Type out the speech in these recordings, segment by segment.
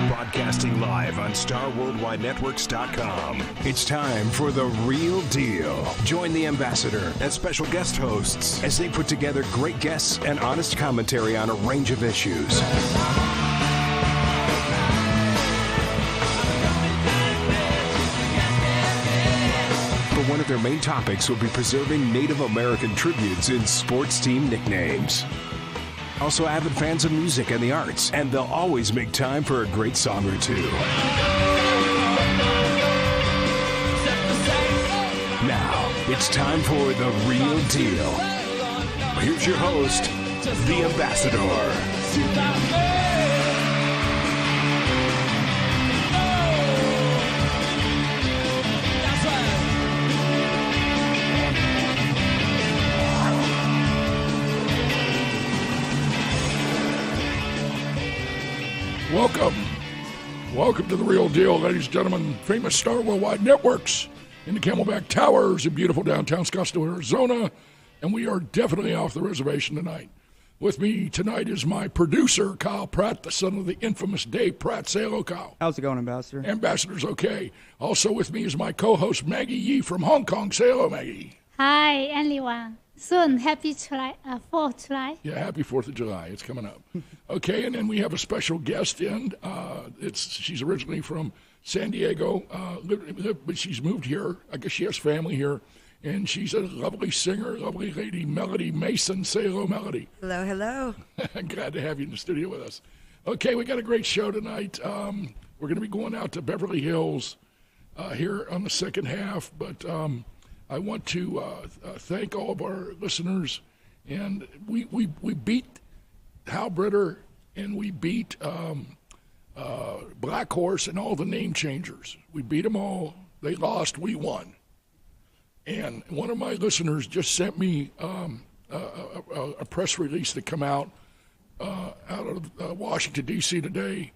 Broadcasting live on StarWorldWideNetworks.com. It's time for The Real Deal. Join the ambassador and special guest hosts as they put together great guests and honest commentary on a range of issues. But one of their main topics will be preserving Native American tributes in sports team nicknames. Also avid fans of music and the arts, and they'll always make time for a great song or two. Now, it's time for The Real Deal. Here's your host, the Ambassador. Welcome to The Real Deal, ladies and gentlemen. Famous Star Worldwide Networks in the Camelback Towers in beautiful downtown Scottsdale, Arizona. And we are definitely off the reservation tonight. With me tonight is my producer, Kyle Pratt, the son of the infamous Dave Pratt. Say hello, Kyle. How's it going, Ambassador? Ambassador's okay. Also with me is my co-host, Maggie Yee from Hong Kong. Say hello, Maggie. Hi, everyone. Soon, happy July, 4th of July. Yeah, happy 4th of July. It's coming up. Okay, and then we have a special guest in. She's originally from San Diego, but she's moved here. I guess she has family here. And she's a lovely singer, lovely lady, Melody Mason. Say hello, Melody. Hello, hello. Glad to have you in the studio with us. Okay, we got a great show tonight. We're going to be going out to Beverly Hills here on the second half, but I want to thank all of our listeners. And we beat Hal Britter, and we beat Black Horse and all the name changers. We beat them all. They lost. We won. And one of my listeners just sent me a press release that come out of Washington, D.C. today,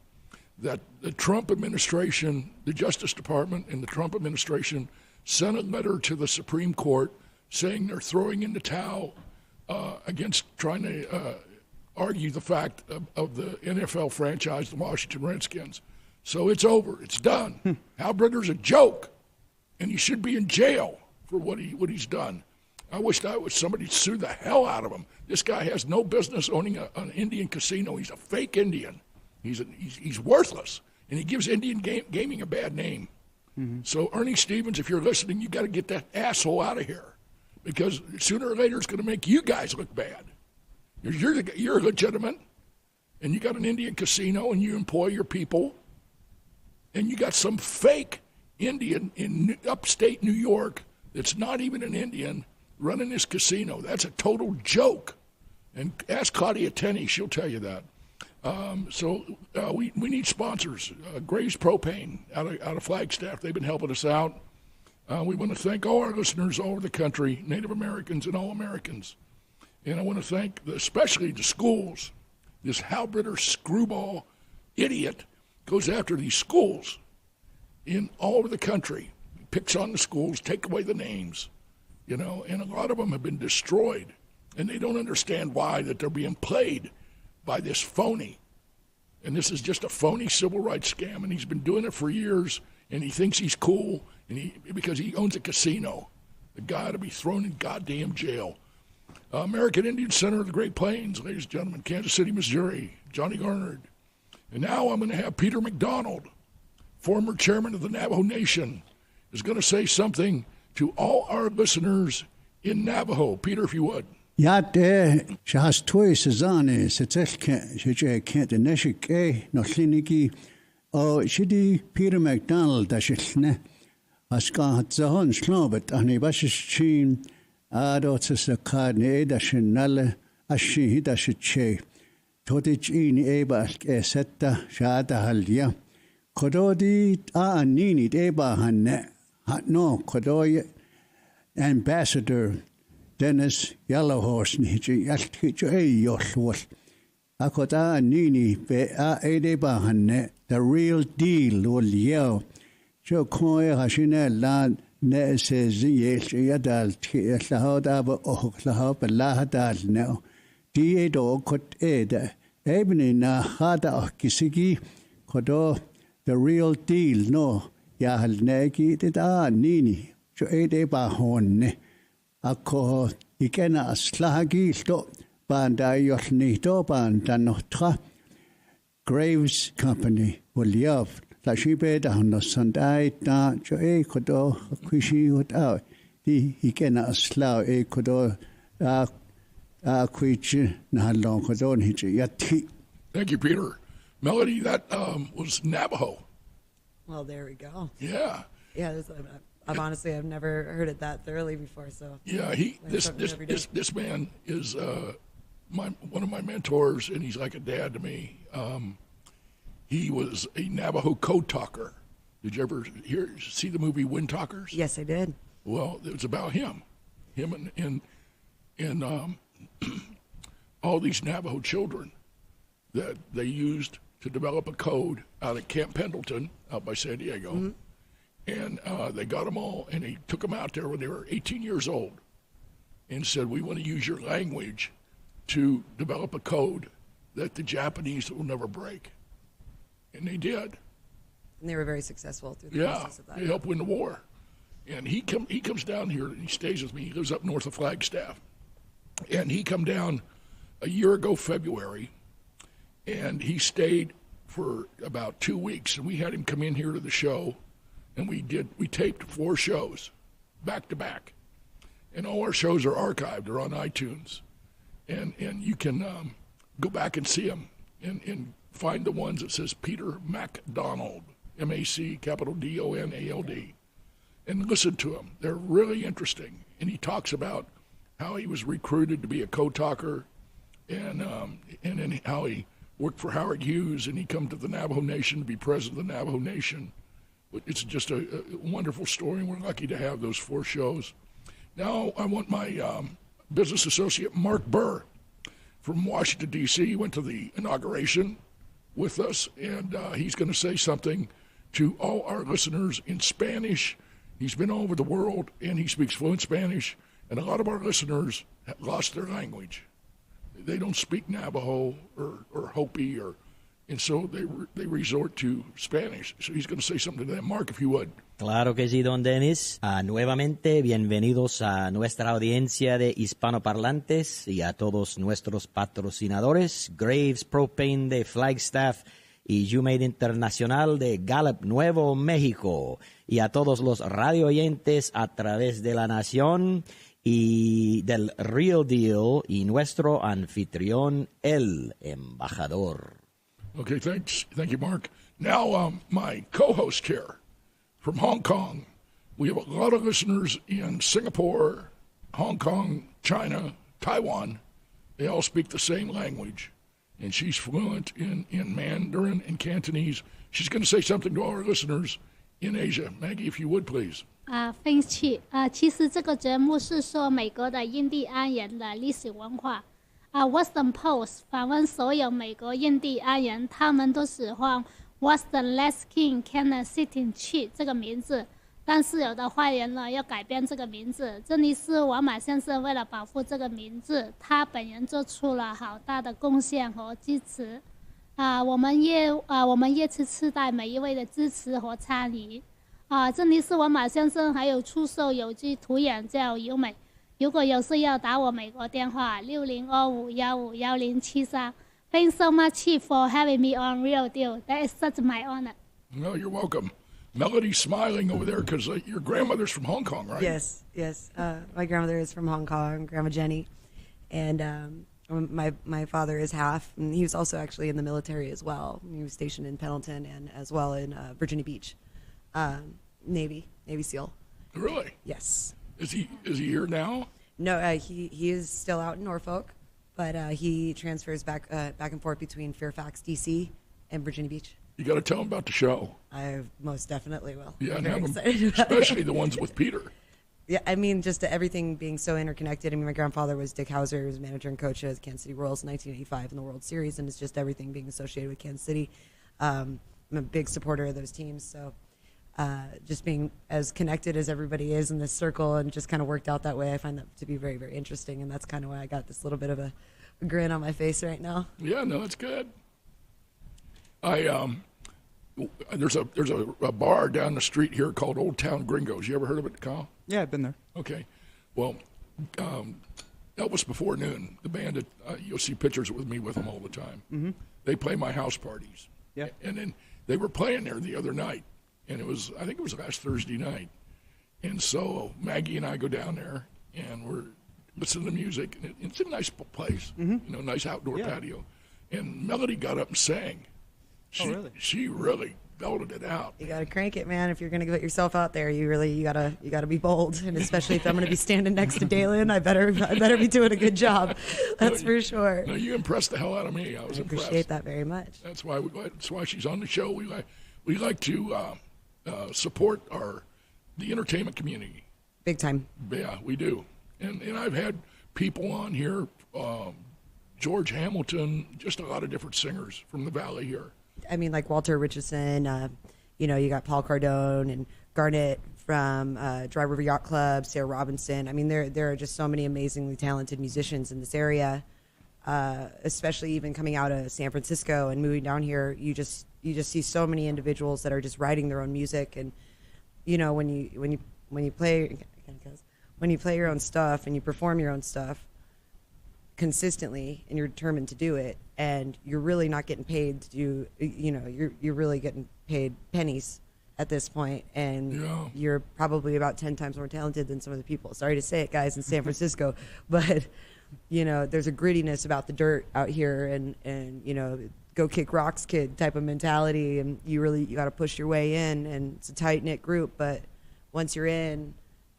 that the Trump administration, the Justice Department and the Trump administration sent a letter to the Supreme Court saying they're throwing in the towel against trying to argue the fact of the NFL franchise, the Washington Redskins. So it's over. It's done. Hal Britter's a joke, and he should be in jail for what he's done. I wish somebody sue the hell out of him. This guy has no business owning an Indian casino. He's a fake Indian. He's worthless, and he gives Indian gaming a bad name. Mm-hmm. So Ernie Stevens, if you're listening, you got to get that asshole out of here, because sooner or later it's going to make you guys look bad. You're legitimate, and you got an Indian casino, and you employ your people, and you got some fake Indian in upstate New York that's not even an Indian running this casino. That's a total joke. And ask Claudia Tenney, she'll tell you that. We need sponsors. Graves Propane out of Flagstaff, they've been helping us out. We want to thank all our listeners all over the country, Native Americans and all Americans. And I want to thank especially the schools. This Hal Britter screwball idiot goes after these schools in all over the country. He picks on the schools, take away the names, and a lot of them have been destroyed. And they don't understand why, that they're being played by this phony. And this is just a phony civil rights scam, and he's been doing it for years, and he thinks he's cool because he owns a casino. The guy to be thrown in goddamn jail. American Indian Center of the Great Plains, ladies and gentlemen, Kansas City, Missouri, Johnny Garnard. And now I'm going to have Peter McDonald, former chairman of the Navajo Nation, is going to say something to all our listeners in Navajo. Peter, if you would. Yate shas toy sezane setelke shje the neshike no kliniki o shidi Peter McDonald dashne aska hat zahon slobet ani bashin ado tsakad ne dashnal ashi dashche todich in eba setta shada halya kododi anini eba hanne no kodoy ambassador Dennis Yellowhorse niji yaltijo yoshwol. Akoda nini be edeba hanne the real deal ul yeo. Jo koe hashine lan ne says yes yadal lahod aba oh lahod lahadal no. Die do kot ede ebony na hada kisigi kodo the real deal no ya halnegi da nini jo ede ba honne ako ikena aslagi sto banda yolni to banda notra Graves Company will love la shibe da no Sunday da jo e kodo kwishi without di ikena asla e kodo kwichi na long kodo ni yati. Thank you, Peter. Melody, that was Navajo. Well, there we go. Yeah. Yeah, I've honestly I've never heard it that thoroughly before. So yeah, this man is one of my mentors, and he's like a dad to me. He was a Navajo code talker. Did you ever see the movie Wind Talkers? Yes, I did. Well, it was about him and all these Navajo children that they used to develop a code out at Camp Pendleton out by San Diego. Mm-hmm. And they got them all, and he took them out there when they were 18 years old and said, we want to use your language to develop a code that the Japanese will never break. And they did. And they were very successful through the process of that. They helped win the war. And he comes down here, and he stays with me. He lives up north of Flagstaff. And he come down a year ago, February, and he stayed for about 2 weeks. And we had him come in here to the show, and we taped 4 shows back to back. And all our shows are archived. They're on iTunes. And you can go back and see them and find the ones that says Peter MacDonald, M-A-C, capital D-O-N-A-L-D, and listen to them. They're really interesting. And he talks about how he was recruited to be a code talker, and then how he worked for Howard Hughes, and he come to the Navajo Nation to be president of the Navajo Nation. It's just a wonderful story, and we're lucky to have those 4 shows. Now I want my business associate, Mark Burr, from Washington, D.C. He went to the inauguration with us, and he's going to say something to all our listeners in Spanish. He's been all over the world, and he speaks fluent Spanish, and a lot of our listeners have lost their language. They don't speak Navajo or Hopi, and so they resort to Spanish. So he's going to say something to them. Mark, if you would. Claro que sí, don Dennis. Nuevamente, bienvenidos a nuestra audiencia de hispanoparlantes y a todos nuestros patrocinadores, Graves Propane de Flagstaff y YouMade Internacional de Gallup, Nuevo México, y a todos los radio oyentes a través de la nación y del Real Deal y nuestro anfitrión, el embajador. Okay, thanks. Thank you, Mark. Now, my co-host here from Hong Kong. We have a lot of listeners in Singapore, Hong Kong, China, Taiwan. They all speak the same language, and she's fluent in Mandarin and Cantonese. She's going to say something to our listeners in Asia. Maggie, if you would, please. Thanks. 其实这个节目是说美国的印第安人的历史文化。Western Post 访问所有美国印第安人，他们都喜欢 Western Laskin Cannon City 去这个名字，但是有的坏人呢要改变这个名字。这里是王马先生为了保护这个名字，他本人做出了好大的贡献和支持。我们也期待每一位的支持和参与。这里是王马先生，还有出售有机土壤叫友美。如果有事要打我美国电话6025151073。Thanks so much for having me on Real Deal. That is such my honor. No, you're welcome. Melody's smiling over there because your grandmother's from Hong Kong, right? Yes. My grandmother is from Hong Kong, Grandma Jenny, and my father is half, and he was also actually in the military as well. He was stationed in Pendleton and as well in Virginia Beach, Navy SEAL. Really? Yes. Is he here now? No, he is still out in Norfolk, but he transfers back and forth between Fairfax, D.C., and Virginia Beach. You got to tell him about the show. I most definitely will. Yeah, I'm and very have excited, especially the ones with Peter. Yeah, I mean, just everything being so interconnected. I mean, my grandfather was Dick Hauser, who was manager and coach of the Kansas City Royals in 1985 in the World Series, and it's just everything being associated with Kansas City. I'm a big supporter of those teams, so just being as connected as everybody is in this circle and just kind of worked out that way, I find that to be very, very interesting, and that's kind of why I got this little bit of a grin on my face right now. Yeah, no, it's good. There's a bar down the street here called Old Town Gringos. You ever heard of it, Kyle? Yeah, I've been there. Okay. Well, Elvis Before Noon, the band that you'll see pictures with me with them all the time. Mm-hmm. They play my house parties. Yeah. And then they were playing there the other night, and I think it was last Thursday night. And so Maggie and I go down there, and we're listening to music. And it's a nice place, nice outdoor patio. And Melody got up and sang. Really? She really belted it out. You gotta crank it, man. If you're gonna get yourself out there, you gotta be bold. And especially if I'm gonna be standing next to Dalen, I better be doing a good job. That's for sure. No, you impressed the hell out of me. I was impressed. Appreciate that very much. That's why she's on the show. We like to support the entertainment community. Big time. Yeah, we do. And I've had people on here, George Hamilton, just a lot of different singers from the Valley here. I mean, like Walter Richardson, you got Paul Cardone and Garnett from Dry River Yacht Club, Sarah Robinson. I mean, there are just so many amazingly talented musicians in this area, especially even coming out of San Francisco and moving down here. You just see so many individuals that are just writing their own music, and when you play your own stuff and you perform your own stuff consistently and you're determined to do it, and you're really not getting paid to do, you're really getting paid pennies at this point, and you're probably about 10 times more talented than some of the people. Sorry to say it, guys, in San Francisco, but there's a grittiness about the dirt out here, and go kick rocks kid type of mentality, and you got to push your way in, and it's a tight knit group. But once you're in,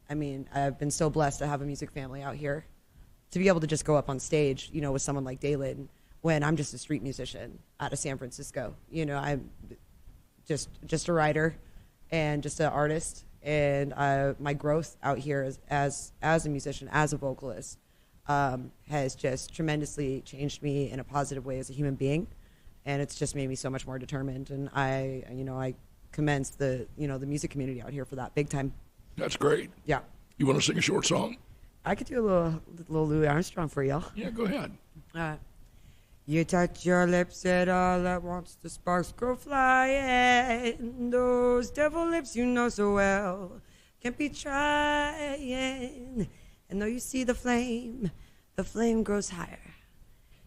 I mean, I've been so blessed to have a music family out here, to be able to just go up on stage, with someone like Dalen, when I'm just a street musician out of San Francisco. I'm just a writer and just an artist, and my growth out here as a musician, as a vocalist, has just tremendously changed me in a positive way as a human being, and it's just made me so much more determined. And I commend the music community out here for that big time. That's great. Yeah. You want to sing a short song? I could do a little Louis Armstrong for y'all. Yeah, go ahead. You touch your lips and all at once the sparks go flying. Those devil lips you know so well can't be trying. And though you see the flame grows higher.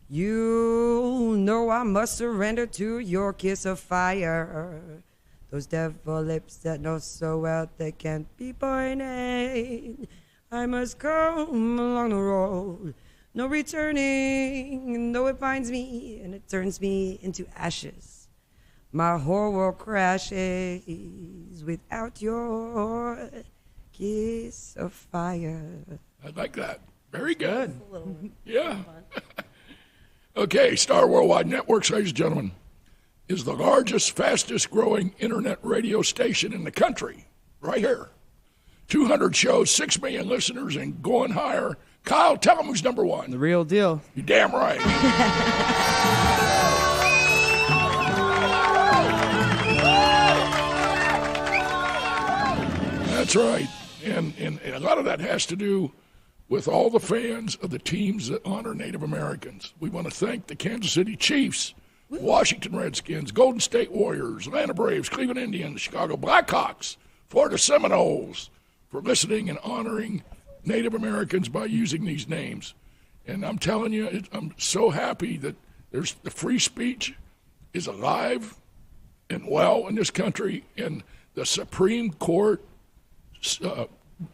You know I must surrender to your kiss of fire. Those devil lips that know so well they can't be burning. I must come along the road, no returning, and though it finds me and it turns me into ashes, my whole world crashes without your kiss of fire. I like that. Very good. Yeah. Okay, Star Worldwide Networks, ladies and gentlemen, is the largest, fastest growing internet radio station in the country, right here. 200 shows, 6 million listeners, and going higher. Kyle, tell them who's number one. The real deal. You're damn right. That's right. And a lot of that has to do with all the fans of the teams that honor Native Americans. We want to thank the Kansas City Chiefs, Washington Redskins, Golden State Warriors, Atlanta Braves, Cleveland Indians, Chicago Blackhawks, Florida Seminoles, for listening and honoring Native Americans by using these names. And I'm telling you, I'm so happy that there's the free speech is alive and well in this country, and the Supreme Court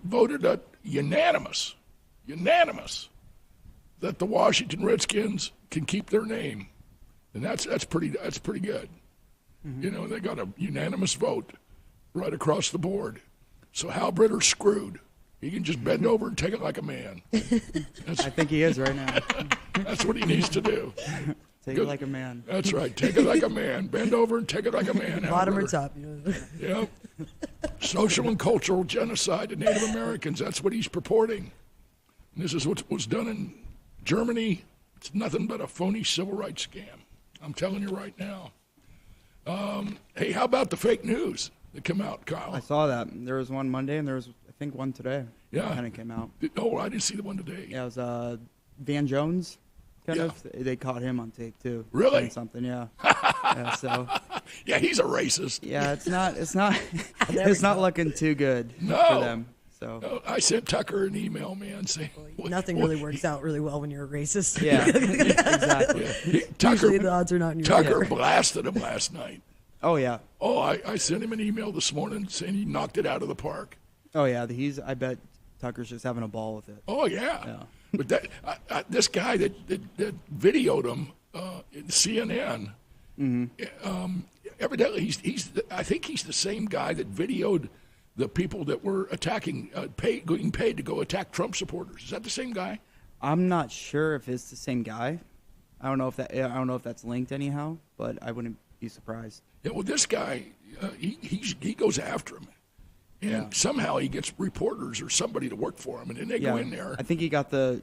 voted it unanimous, that the Washington Redskins can keep their name, and that's pretty good. Mm-hmm. They got a unanimous vote right across the board. So Hal Britter's screwed. He can just bend over and take it like a man. I think he is right now. That's what he needs to do. Take it like a man. That's right. Take it like a man. Bend over and take it like a man. Bottom or top. Yeah. Social and cultural genocide of Native Americans. That's what he's purporting. And this is what was done in Germany. It's nothing but a phony civil rights scam. I'm telling you right now. Hey, how about the fake news that come out, Kyle? I saw that. There was one Monday, and there was, I think, one today. Yeah. Kind of came out. Oh, I didn't see the one today. Yeah, it was Van Jones. kind of. They caught him on tape too. Really? Saying something, yeah. Yeah, so Yeah, he's a racist. yeah, it's not looking too good No. for them. So I sent Tucker an email, man, saying Nothing really works out really well when you're a racist. yeah, exactly. Usually the odds are not in your Tucker favor. blasted him last night. Oh yeah, Oh, I sent him an email this morning saying he knocked it out of the park. oh yeah. I bet Tucker's just having a ball with it. Oh yeah, Yeah. but this guy that videoed him in CNN, evidently I think he's the same guy that videoed the people that were attacking, getting paid to go attack Trump supporters. Is that the same guy? I'm not sure if it's the same guy. I don't know if that's linked anyhow, but I wouldn't be surprised. Yeah. Well, this guy, he goes after him, and Yeah. somehow he gets reporters or somebody to work for him, and then they go in there. I think he got the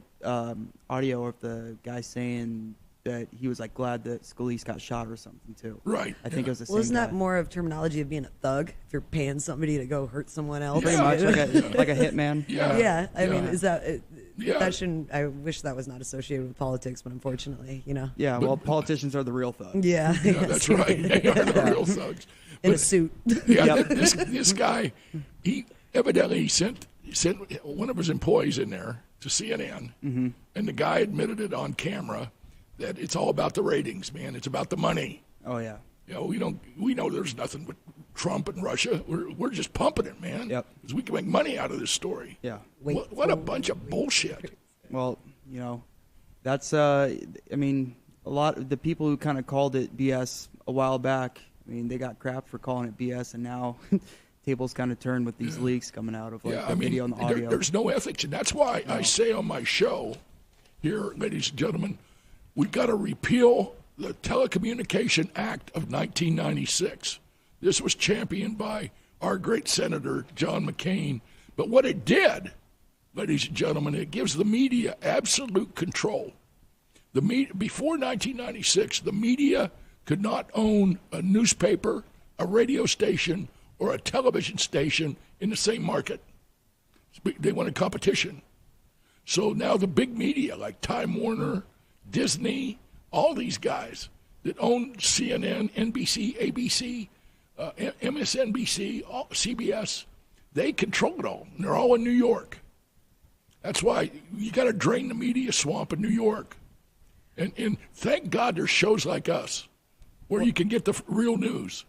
audio of the guy saying that he was like glad that Scalise got shot or something too. Right. I think it was the same Well, isn't guy. that more of terminology of being a thug? If you're paying somebody to go hurt someone else, Pretty much like a hitman. Yeah. yeah. I mean, Yeah. is that Yeah. that shouldn't? I wish that was not associated with politics, but unfortunately, Yeah, well, politicians are the real thugs. Yeah, Yeah, that's right. They are the real thugs. In a But, suit. yeah, this guy, he evidently sent one of his employees in there to CNN, and the guy admitted it on camera that it's all about the ratings, man. It's about the money. Oh yeah. You know, we know there's nothing with Trump and Russia. We're just pumping it, man. Yep. Because we can make money out of this story. Yeah. What a bunch of bullshit. Well, that's I mean, a lot of the people who kind of called it BS a while back. I mean, they got crap for calling it BS, and now tables kind of turned with these leaks coming out of like the video and the audio. There's no ethics, and that's why I say on my show here, ladies and gentlemen, we've got to repeal the Telecommunication Act of 1996. This was championed by our great Senator John McCain. But what it did, ladies and gentlemen, it gives the media absolute control. Before 1996, the media could not own a newspaper, a radio station, or a television station in the same market. They wanted competition. So now the big media like Time Warner, Disney, all these guys that own CNN, NBC, ABC, MSNBC, CBS, they control it all. And they're all in New York. That's why you got to drain the media swamp in New York. And thank God there's shows like us where you can get the real news.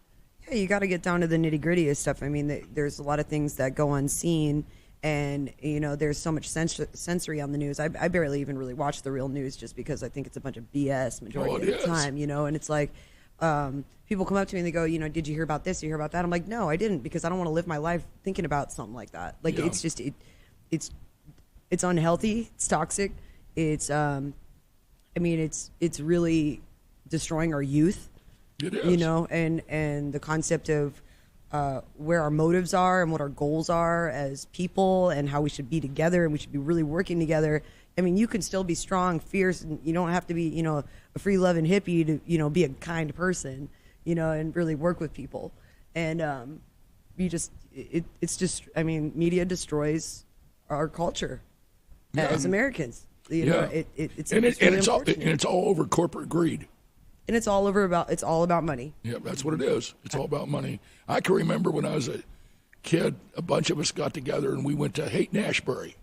Yeah, you got to get down to the nitty gritty of stuff. I mean, there's a lot of things that go unseen, and there's so much sensory on the news. I barely even really watch the real news just because I think it's a bunch of BS majority of the time. And it's like people come up to me and they go, did you hear about this? Did you hear about that? I'm like, no, I didn't, because I don't want to live my life thinking about something like that. Like it's just it's unhealthy. It's toxic. It's it's really destroying our youth. It is. And the concept of where our motives are and what our goals are as people and how we should be together and we should be really working together. I mean, you can still be strong, fierce, and you don't have to be, a free-loving hippie to, be a kind person, and really work with people. And it's just, media destroys our culture as Americans. It's all over corporate greed. And it's all about money. Yeah, that's what it is. It's all about money. I can remember when I was a kid, a bunch of us got together and we went to Haight-Ashbury.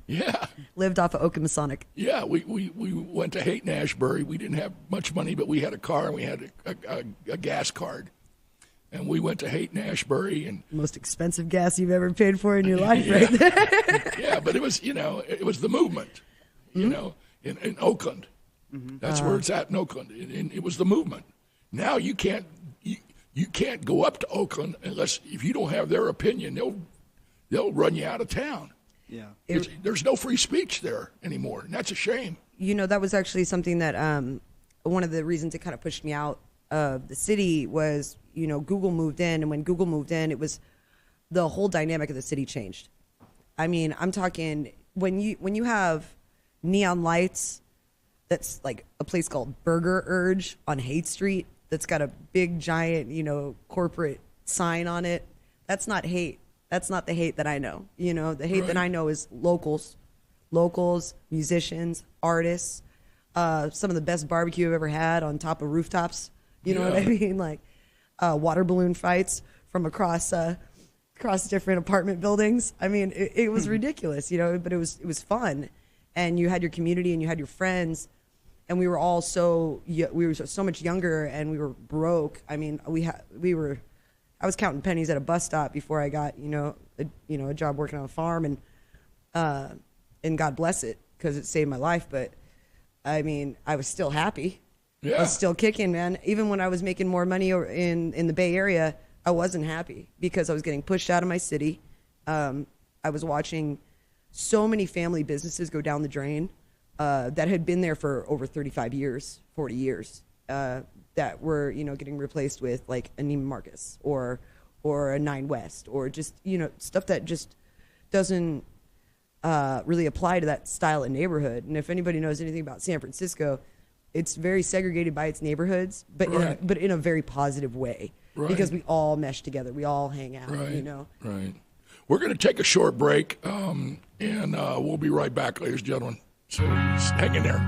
Yeah. Lived off of Okemasonic. Yeah, we went to Haight-Ashbury. We didn't have much money, but we had a car and we had a gas card. And we went to Haight-Ashbury and most expensive gas you've ever paid for in your life, right there. Yeah, but it was the movement, in Oakland. That's where it's at in Oakland, and it was the movement. Now you can't go up to Oakland unless if you don't have their opinion, they'll run you out of town. Yeah, there's no free speech there anymore, and that's a shame. That was actually something that one of the reasons it kind of pushed me out of the city was Google moved in, and when Google moved in, it was the whole dynamic of the city changed. I mean, I'm talking when you have neon lights. That's like a place called Burger Urge on Haight Street that's got a big, giant, corporate sign on it. That's not hate. That's not the hate that I know. The hate that I know is locals, musicians, artists, some of the best barbecue I've ever had on top of rooftops. You know what I mean? Like water balloon fights from across different apartment buildings. I mean, it was ridiculous, you know, but it was fun. And you had your community and you had your friends, and we were all so much younger, and we were broke. I mean, I was counting pennies at a bus stop before I got a job working on a farm, and God bless it, because it saved my life. But I mean, I was still happy. Yeah. I was still kicking, man. Even when I was making more money in the Bay Area, I wasn't happy because I was getting pushed out of my city. I was watching so many family businesses go down the drain that had been there for over 35 years, 40 years, that were, getting replaced with like a Neiman Marcus or a Nine West, or just, stuff that just doesn't really apply to that style of neighborhood. And if anybody knows anything about San Francisco, it's very segregated by its neighborhoods, but in a very positive way, because we all mesh together, we all hang out. Right. We're going to take a short break, and we'll be right back, ladies and gentlemen. So hang in there.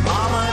Mama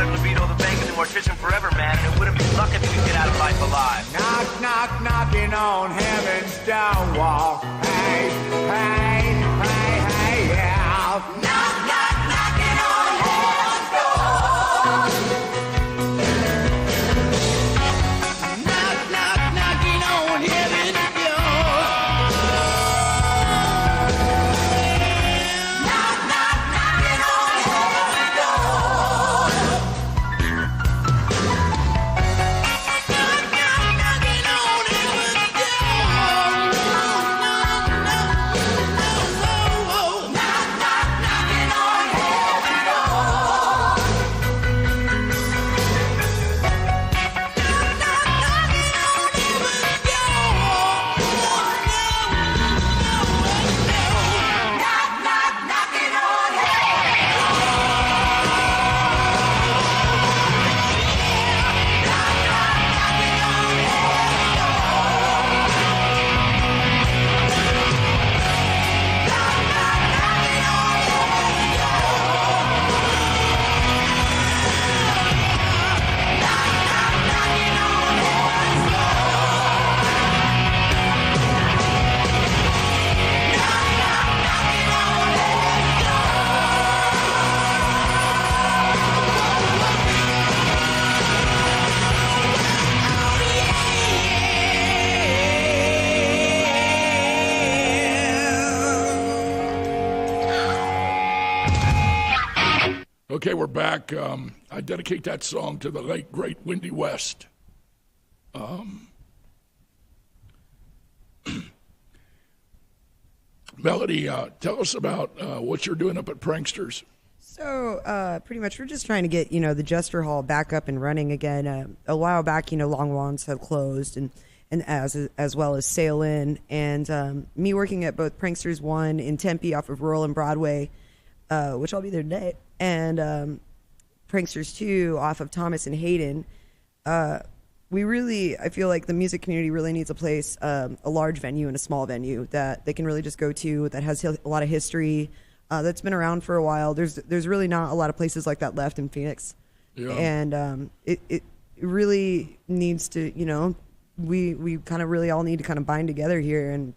Leonard, Levito, the Vegas, and Mortician forever, man. And it wouldn't be luck if you could get out of life alive. Knock, knock, knocking on heaven's stone wall. Hey, hey, hey, hey, yeah. Knock, knock, knocking on heaven's door. Knock, knock, knocking on heaven's door. Knock, knock, knocking on heaven's door. Knock, knock, knocking on heaven's door. Knock, knock, knocking on heaven's door. Knock, knock, knocking on heaven's door. Okay, we're back. I dedicate that song to the late, great Wendy West. Melody, tell us about what you're doing up at Pranksters. So pretty much we're just trying to get, the Jester Hall back up and running again. A while back, Long Wands had closed and as well as Sail In. And me working at both Pranksters 1 in Tempe off of Rural and Broadway, which I'll be there today, and Pranksters 2 off of Thomas and Hayden. I feel like the music community really needs a place, a large venue and a small venue that they can really just go to, that has a lot of history, that's been around for a while. There's really not a lot of places like that left in Phoenix. Yeah. And it really needs to, we kind of really all need to kind of bind together here and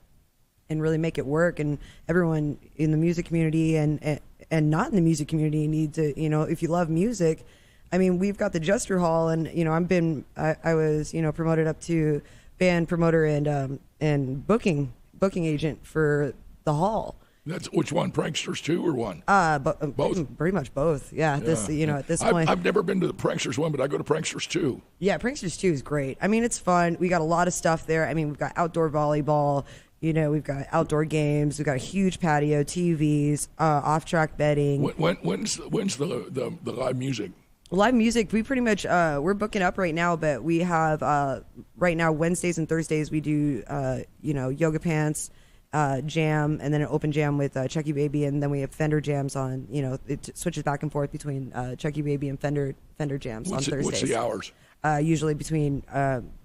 really make it work. And everyone in the music community and not in the music community need to, if you love music, I mean, we've got the Jester Hall, and I was promoted up to band promoter and booking agent for the hall. That's which one, Pranksters 2 or 1? Both, pretty much both. Yeah. At this point, I've never been to the Pranksters 1, but I go to Pranksters 2. Yeah, Pranksters 2 is great. I mean, it's fun. We got a lot of stuff there. I mean, we've got outdoor volleyball. We've got outdoor games. We've got a huge patio, TVs, off-track bedding. When's the live music? Live music, we pretty much, we're booking up right now, but we have, right now, Wednesdays and Thursdays, we do, Yoga Pants, jam, and then an open jam with Chucky Baby, and then we have Fender jams on, it switches back and forth between Chucky Baby and Fender jams on Thursdays. What's the hours? Usually between,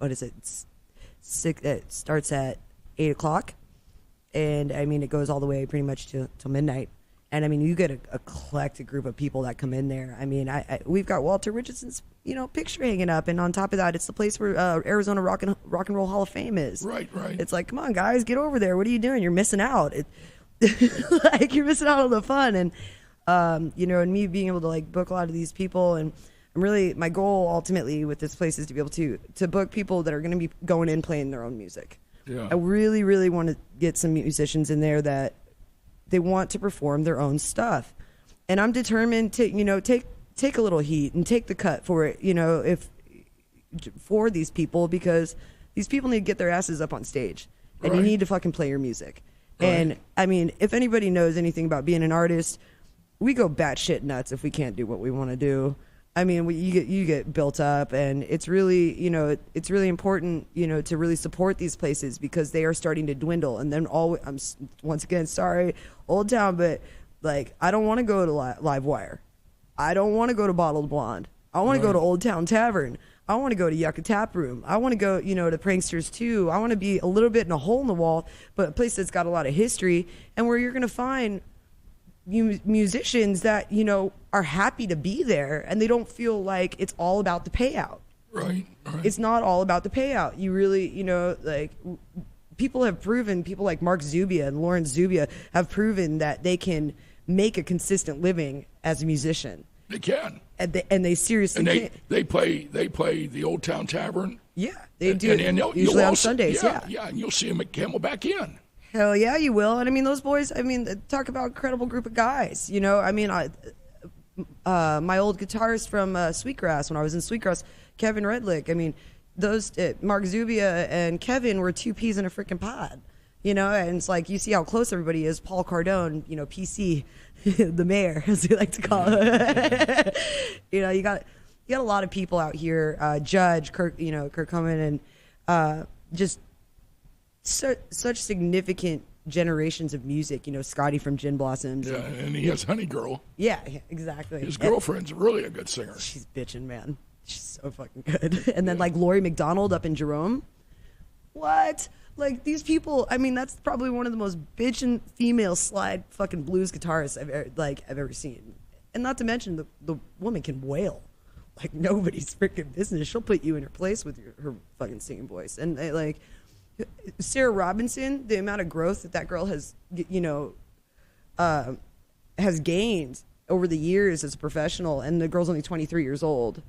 it starts at 8 o'clock, and I mean, it goes all the way pretty much till midnight. And I mean, you get a eclectic group of people that come in there. I mean, we've got Walter Richardson's, picture hanging up, and on top of that, it's the place where Arizona Rock and Roll Hall of Fame is. Right. It's like, come on, guys, get over there. What are you doing? You're missing out. Like, you're missing out on the fun, and and me being able to book a lot of these people, and really my goal ultimately with this place is to be able to book people that are going to be going in playing their own music. Yeah. I really, really want to get some musicians in there that they want to perform their own stuff, and I'm determined to take a little heat and take the cut for it, for these people, because these people need to get their asses up on stage, and you need to fucking play your music. Right. And I mean, if anybody knows anything about being an artist, we go batshit nuts if we can't do what we want to do. I mean, you get built up, and it's really, it's really important, to really support these places, because they are starting to dwindle. And then I'm once again sorry, Old Town, but I don't want to go to Live Wire. I don't want to go to Bottled Blonde. I want to go to Old Town Tavern. I want to go to Yucca Tap Room. I want to go, to Pranksters 2. I want to be a little bit in a hole in the wall, but a place that's got a lot of history, and where you're going to find musicians that, you know, are happy to be there and they don't feel like it's all about the payout. Right. It's not all about the payout. You really, you know, like people have proven, people like Mark Zubia and Lawrence Zubia have proven that they can make a consistent living as a musician. They can. And they seriously can. They play the Old Town Tavern. Yeah, they do. And usually on Sundays, yeah. Yeah, and you'll see them at Camelback Inn. Hell yeah, you will. And I mean, those boys, I mean, talk about incredible group of guys. You know, I mean, my old guitarist from Sweetgrass, when I was in Sweetgrass, Kevin Redlick, I mean, those, Mark Zubia and Kevin were two peas in a freaking pod. You know, and it's like, you see how close everybody is. Paul Cardone, you know, PC, the mayor, as we like to call him. You know, you got a lot of people out here, Judge, Kurt Coleman, and just such significant generations of music. You know, Scotty from Gin Blossoms. Yeah, and he has Honey Girl. Yeah, exactly. His girlfriend's really a good singer. She's bitching, man. She's so fucking good. And then like Lori McDonald up in Jerome. What? Like, these people, I mean, that's probably one of the most bitchin' female slide fucking blues guitarists I've ever seen. And not to mention, the woman can wail like nobody's freaking business. She'll put you in her place with her fucking singing voice. And like Sarah Robinson, the amount of growth that girl has, you know, has gained over the years as a professional. And the girl's only 23 years old.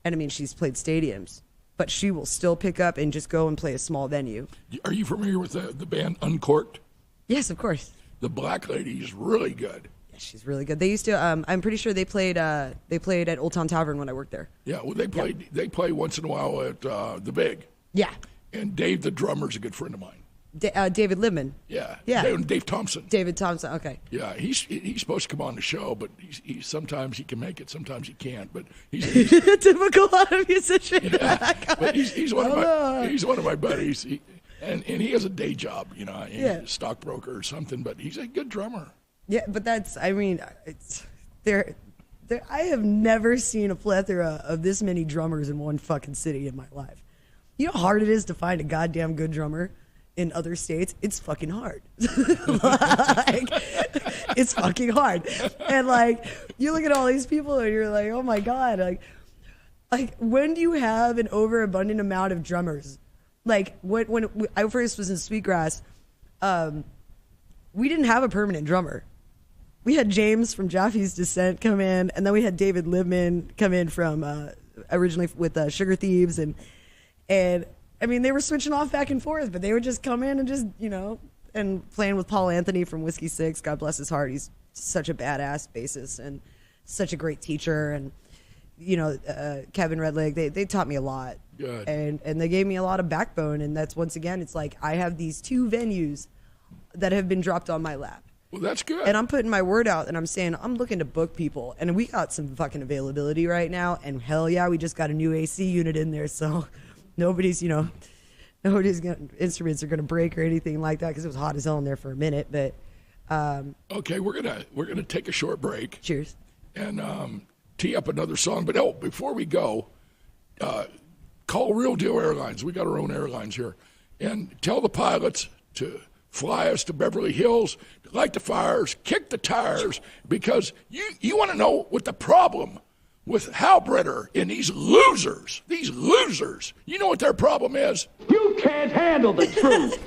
And I mean, she's played stadiums. But she will still pick up and just go and play a small venue. Are you familiar with the band Uncorked? Yes, of course. The black lady is really good. Yeah, she's really good. They used to. I'm pretty sure they played at Old Town Tavern when I worked there. Yeah, well, they play once in a while at the Big. Yeah. And Dave, the drummer's a good friend of mine. David Libman. Yeah. Yeah. Dave Thompson. David Thompson. Okay. Yeah, he's supposed to come on the show, but he's sometimes he can make it, sometimes he can't. But he's typical lot of musician. Yeah, but he's one of my buddies, and he has a day job, you know, he's a stockbroker or something. But he's a good drummer. Yeah, but that's, I mean, it's there. I have never seen a plethora of this many drummers in one fucking city in my life. You know how hard it is to find a goddamn good drummer in other states? It's fucking hard. Like, it's fucking hard. And like, you look at all these people and you're like, oh my God, like when do you have an overabundant amount of drummers? Like when I first was in Sweetgrass, we didn't have a permanent drummer. We had James from Jaffe's Descent come in, and then we had David Libman come in from originally with Sugar Thieves, and I mean, they were switching off back and forth, but they would just come in and just, you know, and playing with Paul Anthony from Whiskey Six. God bless his heart. He's such a badass bassist and such a great teacher. And, you know, Kevin Redleg, they taught me a lot. Good. And they gave me a lot of backbone. And that's, once again, it's like I have these two venues that have been dropped on my lap. Well, that's good. And I'm putting my word out, and I'm saying I'm looking to book people. And we got some fucking availability right now. And hell yeah, we just got a new AC unit in there. So nobody's instruments are gonna break or anything like that, because it was hot as hell in there for a minute. But okay, we're gonna take a short break. Cheers. And tee up another song. But before we go, call Real Deal Airlines. We got our own airlines here, and tell the pilots to fly us to Beverly Hills, light the fires, kick the tires, because you want to know what the problem with Halbritter and these losers, you know what their problem is? You can't handle the truth.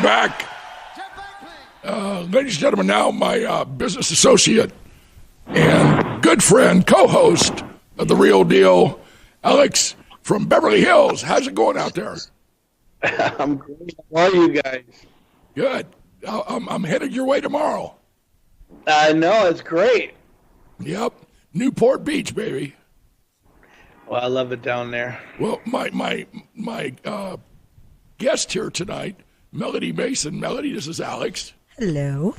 back. Ladies and gentlemen, now my business associate and good friend, co-host of The Real Deal, Alex from Beverly Hills. How's it going out there? I'm great. How are you guys? Good. I'm headed your way tomorrow. I know, it's great. Yep. Newport Beach, baby. Well, I love it down there. Well, my guest here tonight, Melody Mason. Melody, this is Alex. Hello.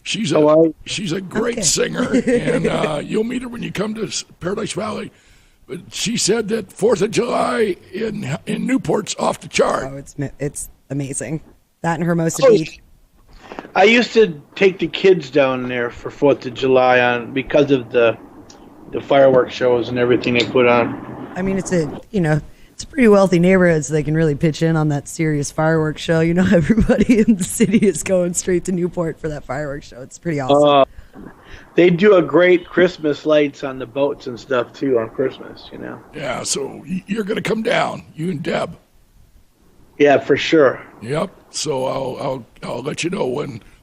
She's a great singer, and you'll meet her when you come to Paradise Valley. But she said that 4th of July in Newport's off the chart. Oh, it's amazing. That and Hermosa Beach. I used to take the kids down there for 4th of July because of the fireworks shows and everything they put on. I mean, it's a pretty wealthy neighborhood, so they can really pitch in on that serious fireworks show. You know, everybody in the city is going straight to Newport for that fireworks show. It's pretty awesome. They do a great Christmas lights on the boats and stuff, too, on Christmas, you know. Yeah, so you're going to come down, you and Deb. Yeah, for sure. Yep. So I'll let you know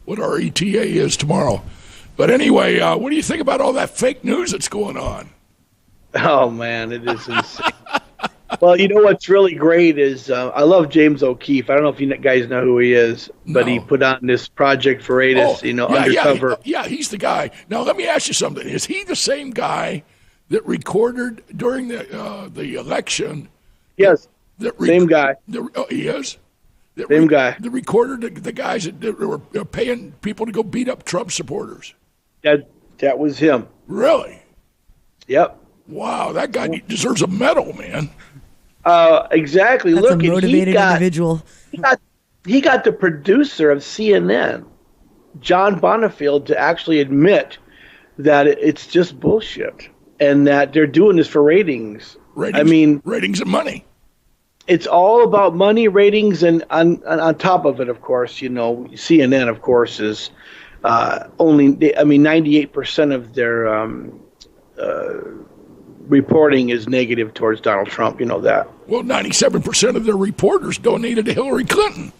what our ETA is tomorrow. But anyway, what do you think about all that fake news that's going on? Oh, man, it is insane. Well, you know what's really great is I love James O'Keefe. I don't know if you guys know who he is, but he put on this Project Veritas, undercover. Yeah, he's the guy. Now, let me ask you something. Is he the same guy that recorded during the election? Yes, same guy. He is? Same guy. That recorded the guys that were paying people to go beat up Trump supporters. That was him. Really? Yep. Wow, that guy deserves a medal, man. Exactly. That's Look, a motivated individual. He got the producer of CNN, John Bonifield, to actually admit that it's just bullshit and that they're doing this for ratings. I mean, ratings and money. It's all about money, ratings, and on top of it, of course, CNN, of course, is only. 98% of their reporting is negative towards Donald Trump. You know that. Well, 97% of their reporters donated to Hillary Clinton.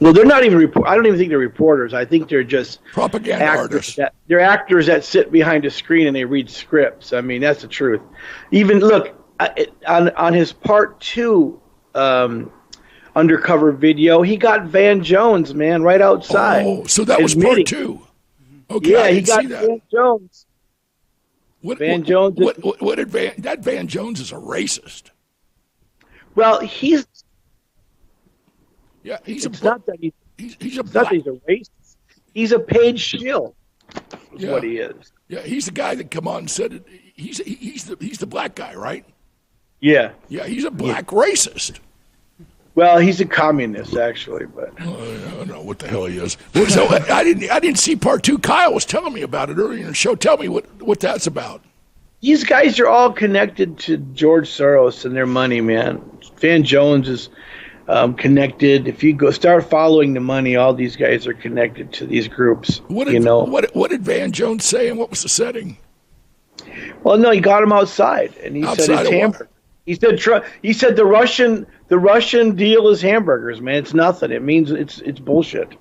Well, they're not even I don't even think they're reporters. I think they're just propaganda artists. They're actors that sit behind a screen and they read scripts. I mean, that's the truth. Even look on his part 2 undercover video, he got Van Jones, man, right outside. Oh, so that was part 2. Okay, yeah, he got Van Jones. Van Jones. That Van Jones is a racist. Well, he's. Yeah, he's a racist. He's a paid shill. Is what he is. Yeah, he's the guy that come on and said it. He's the black guy, right? Yeah. Yeah, he's a black racist. Well, he's a communist, actually, but I don't know what the hell he is. So I didn't see part 2. Kyle was telling me about it earlier in the show. Tell me what that's about. These guys are all connected to George Soros and their money, man. Van Jones is connected. If you start following the money, all these guys are connected to these groups. What did Van Jones say, and what was the setting? Well, no, he got him outside, and he said it's hamburger. He said the Russian deal is hamburgers, man. It's nothing. It means it's bullshit.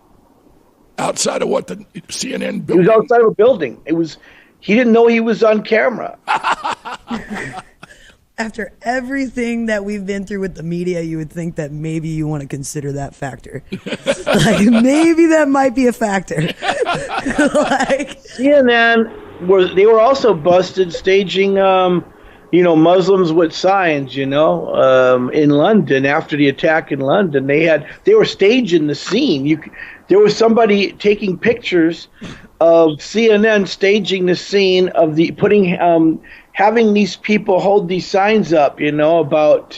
Outside of what, the CNN building? He was outside of a building. He didn't know he was on camera. After everything that we've been through with the media, you would think that maybe you want to consider that factor. Like, maybe that might be a factor. CNN they were also busted staging Muslims with signs, in London after the attack in London. They were staging the scene. There was somebody taking pictures of CNN staging the scene of having these people hold these signs up, about,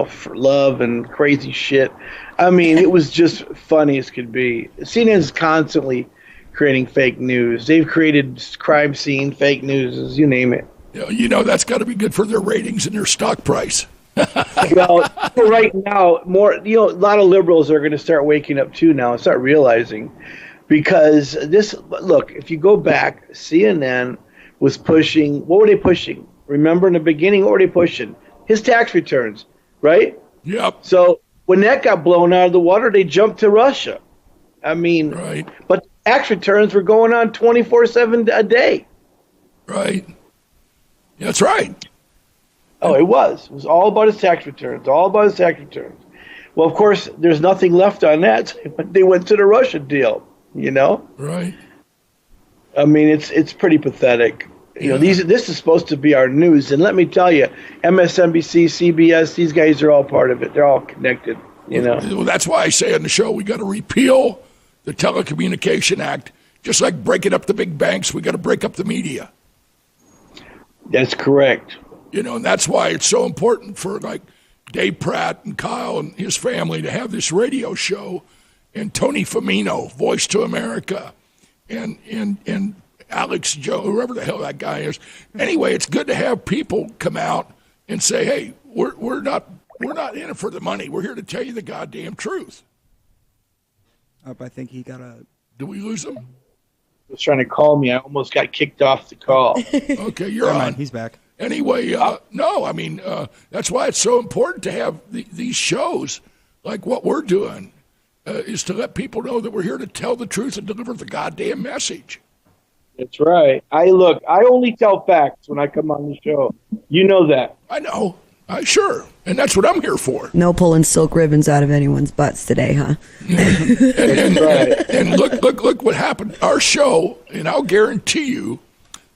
for love and crazy shit. I mean, it was just funny as could be. CNN's constantly creating fake news. They've created crime scene, fake news, you name it. That's got to be good for their ratings and their stock price. Well, right now, a lot of liberals are going to start waking up too now and start realizing, because if you go back, CNN was pushing. What were they pushing? Remember in the beginning, what were they pushing? His tax returns, right? Yep. So when that got blown out of the water, they jumped to Russia. I mean, Right. but tax returns were going on 24/7 a day. Right. That's right. Oh, it was. It was all about his tax returns. All about his tax returns. Well, of course, there's nothing left on that. So they went to the Russia deal. You know. Right. I mean, it's pretty pathetic. You know, this is supposed to be our news, and let me tell you, MSNBC, CBS, these guys are all part of it. They're all connected. You know. Well, that's why I say on the show we got to repeal the Telecommunication Act. Just like breaking up the big banks, we got to break up the media. That's correct. You know, and that's why it's so important for like Dave Pratt and Kyle and his family to have this radio show, and Tony Famino, Voice to America, and Alex Joe, whoever the hell that guy is. Anyway, it's good to have people come out and say, "Hey, we're not in it for the money. We're here to tell you the goddamn truth." I think he got a. Did we lose him? He was trying to call me. I almost got kicked off the call. Okay, you're Never on. mind, he's back. Anyway, no, I mean, that's why it's so important to have these shows like what we're doing, is to let people know that we're here to tell the truth and deliver the goddamn message. That's right. I only tell facts when I come on the show. You know that. I know. Sure. And that's what I'm here for. No pulling silk ribbons out of anyone's butts today, huh? And right. And look what happened. Our show, and I'll guarantee you,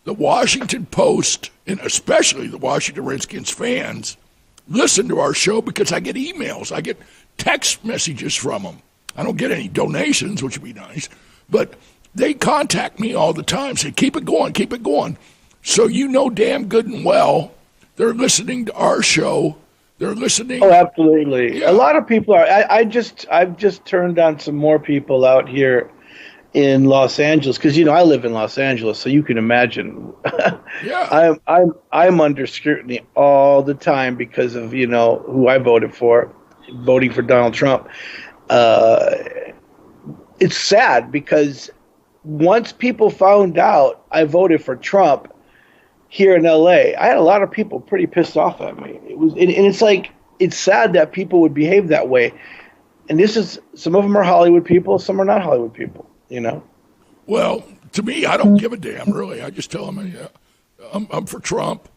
the Washington Post, and especially the Washington Redskins fans, listen to our show because I get emails. I get text messages from them. I don't get any donations, which would be nice, but they contact me all the time, say, keep it going, keep it going. So you know damn good and well they're listening to our show. They're listening. Oh, absolutely. Yeah. A lot of people are. I've just turned on some more people out here in Los Angeles because I live in Los Angeles, so you can imagine. Yeah. I'm under scrutiny all the time because of who I voted for, voting for Donald Trump. It's sad because once people found out I voted for Trump here in LA, I had a lot of people pretty pissed off at me. It's like, it's sad that people would behave that way. And some of them are Hollywood people, some are not Hollywood people, Well, to me, I don't give a damn, really. I just tell them, I'm for Trump.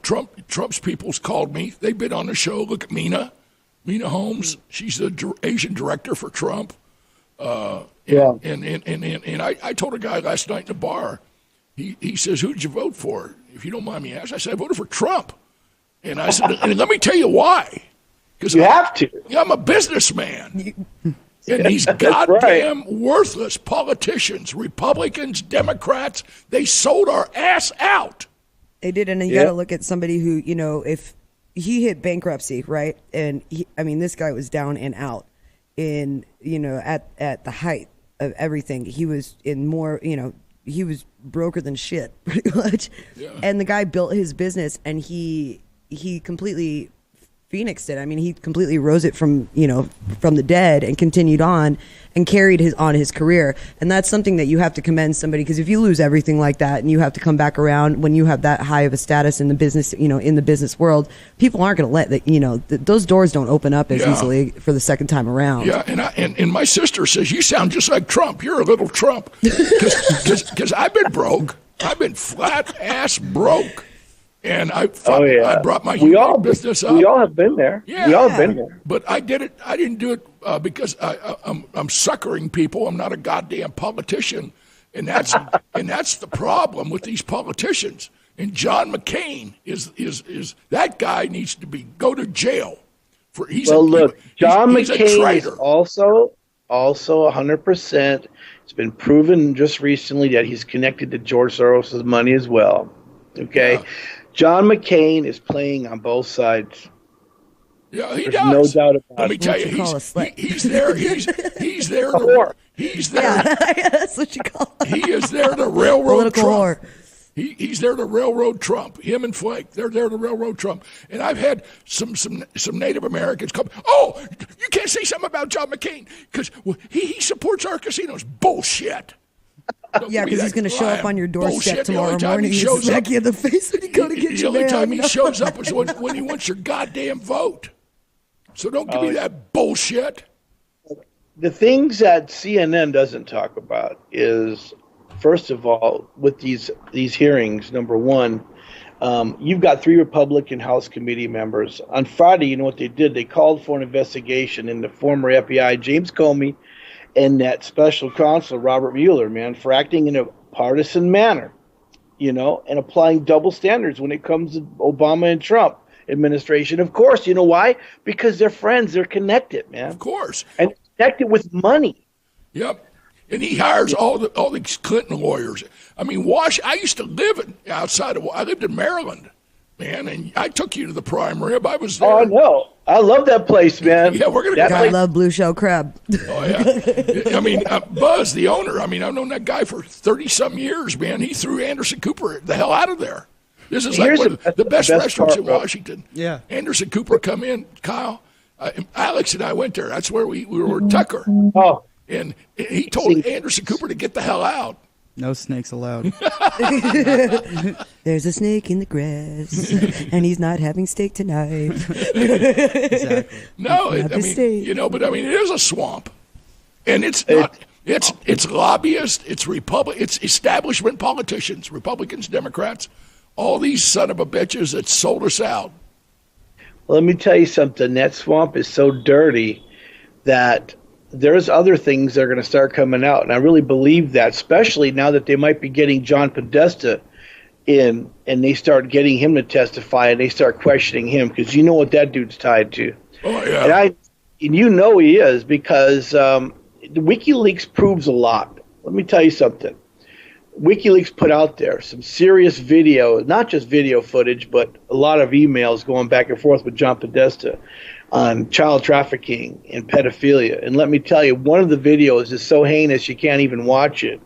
Trump's people's called me. They've been on the show. Look at Mina Holmes. She's the Asian director for Trump. Yeah. And I told a guy last night in the bar, he says, who did you vote for? If you don't mind me asking. I said, I voted for Trump. And I said, and let me tell you why. Because you have to. I'm a businessman. And these goddamn worthless politicians, Republicans, Democrats, they sold our ass out. They did, and you got to look at somebody who, if he hit bankruptcy, right? And this guy was down and out in, at the height of everything. He was in more, he was broker than shit, pretty much. Yeah. And the guy built his business, and he completely phoenixed it. He completely rose it from the dead and continued on and carried his career. And that's something that you have to commend somebody, because if you lose everything like that and you have to come back around when you have that high of a status in the business, in the business world, people aren't going to let that, those doors don't open up as easily for the second time around. Yeah. And my sister says, you sound just like Trump. You're a little Trump. Because I've been broke. I've been flat ass broke. And I brought my business up. We all have been there. Yeah. We all have been there. But I didn't do it because I'm suckering people. I'm not a goddamn politician. And that's the problem with these politicians. And John McCain is that guy needs to go to jail. John McCain is also 100%. It's been proven just recently that he's connected to George Soros' money as well. Okay. Yeah. John McCain is playing on both sides. Yeah, he There's does. no doubt about it. Let me tell you, he's there. He's there. He's there. Yeah, that's what you call it. He is there to railroad Political Trump. He's there to railroad Trump. Him and Flake, they're there to railroad Trump. And I've had some Native Americans come, oh, you can't say something about John McCain because he supports our casinos. Bullshit. Yeah, because he's going to show up on your doorstep tomorrow morning. He's smack you in the face when you go to get your mail. The only time he shows up is when he wants your goddamn vote. So don't give me that bullshit. the things that CNN doesn't talk about is, first of all, with these hearings, number one, you've got 3 Republican House committee members. On Friday, you know what they did? They called for an investigation into former FBI James Comey and that special counsel Robert Mueller, man, for acting in a partisan manner, you know, and applying double standards when it comes to Obama and Trump administration. Of course, you know why? Because they're friends. They're connected, man. Of course. And connected with money. Yep. And he hires all these Clinton lawyers. I mean, I used to live I lived in Maryland, man, and I took you to the prime rib. I was there. Oh, no. I love that place, man. Yeah, we're going to go. I love Blue Shell Crab. Oh, yeah. I mean, Buzz, the owner, I mean, I've known that guy for 30-some years, man. He threw Anderson Cooper the hell out of there. This is like one of the best restaurants in Washington. Yeah. Anderson Cooper come in, Kyle. Alex and I went there. That's where we were with Tucker. Oh. And he told Anderson Cooper to get the hell out. No snakes allowed. There's a snake in the grass, and he's not having steak tonight. Exactly. No, I mean, you know, but I mean, it is a swamp, and it's not. It's lobbyists, it's it's establishment politicians, Republicans, Democrats, all these son of a bitches that sold us out. Well, let me tell you something. That swamp is so dirty that there's other things that are going to start coming out. And I really believe that, especially now that they might be getting John Podesta in and they start getting him to testify and they start questioning him, because you know what that dude's tied to. Oh, yeah. And you know he is, because WikiLeaks proves a lot. Let me tell you something. WikiLeaks put out there some serious video, not just video footage, but a lot of emails going back and forth with John Podesta on child trafficking and pedophilia. And let me tell you, one of the videos is so heinous you can't even watch it.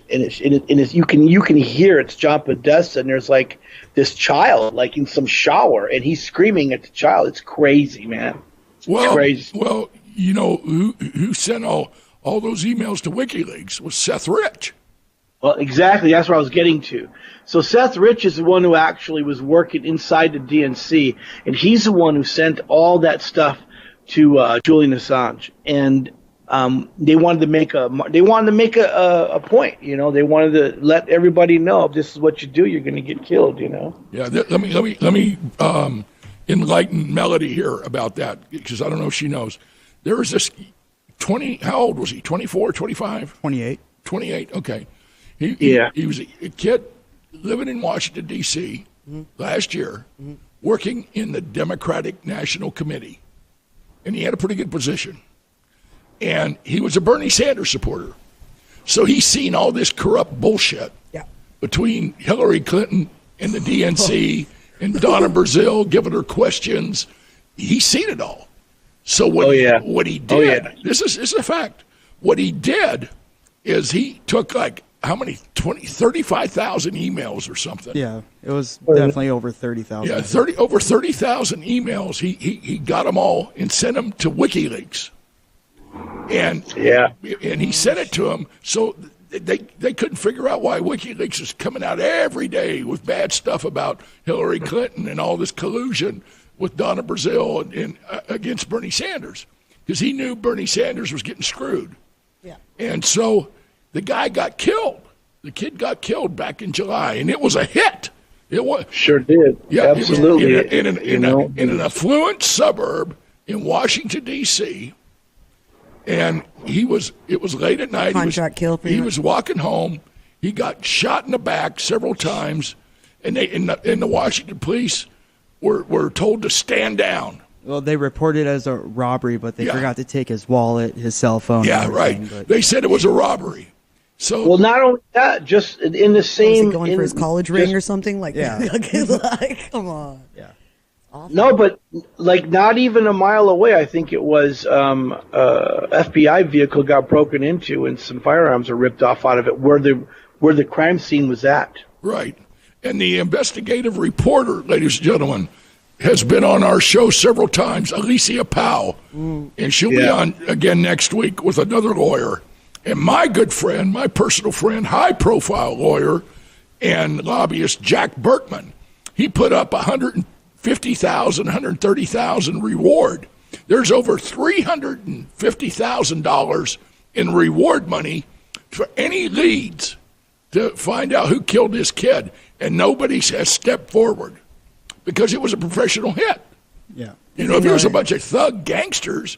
And you can hear it's John Podesta, and there's like this child like in some shower, and he's screaming at the child. It's crazy, man. It's crazy. Well, you know who sent all those emails to WikiLeaks was Seth Rich. Well, exactly. That's what I was getting to. So Seth Rich is the one who actually was working inside the DNC, and he's the one who sent all that stuff to Julian Assange. And they wanted to make a point. You know, they wanted to let everybody know, if this is what you do, you're going to get killed. You know. Yeah. Let me enlighten Melody here about that, because I don't know if she knows. There was this 20. How old was he? 24, 25? 28. 28. Okay. He was a kid living in Washington, D.C. Last year, working in the Democratic National Committee. And he had a pretty good position. And he was a Bernie Sanders supporter. So he's seen all this corrupt bullshit between Hillary Clinton and the DNC and Donna Brazile giving her questions. He's seen it all. So what he did, this is a fact. What he did is he took like, how many? 35,000 emails or something. Yeah, it was definitely over 30,000. Yeah, over 30,000 emails. He got them all and sent them to WikiLeaks. And he sent it to them, so they couldn't figure out why WikiLeaks is coming out every day with bad stuff about Hillary Clinton and all this collusion with Donna Brazile and against Bernie Sanders, because he knew Bernie Sanders was getting screwed. Yeah. And so the guy got killed. The kid got killed back in July, and it was a hit. It was sure did. Yeah, absolutely. In an affluent suburb in Washington, D.C., and it was late at night. Contract kill. He was walking home. He got shot in the back several times, and the Washington police were told to stand down. Well, they reported it as a robbery, but they forgot to take his wallet, his cell phone. Yeah, right. But They said it was a robbery. So well, not only that, just in the same. Was he going for his college ring or something? Like, like, come on. Yeah. No, but like not even a mile away, I think it was FBI vehicle got broken into and some firearms are ripped off out of it where the crime scene was at. Right. And the investigative reporter, ladies and gentlemen, has been on our show several times, Alicia Powell, and she'll be on again next week with another lawyer. And my good friend, my personal friend, high-profile lawyer and lobbyist Jack Berkman, he put up $150,000, $130,000 reward There's over $350,000 in reward money for any leads to find out who killed this kid, and nobody has stepped forward because it was a professional hit. Yeah. You know, if it was a bunch of thug gangsters,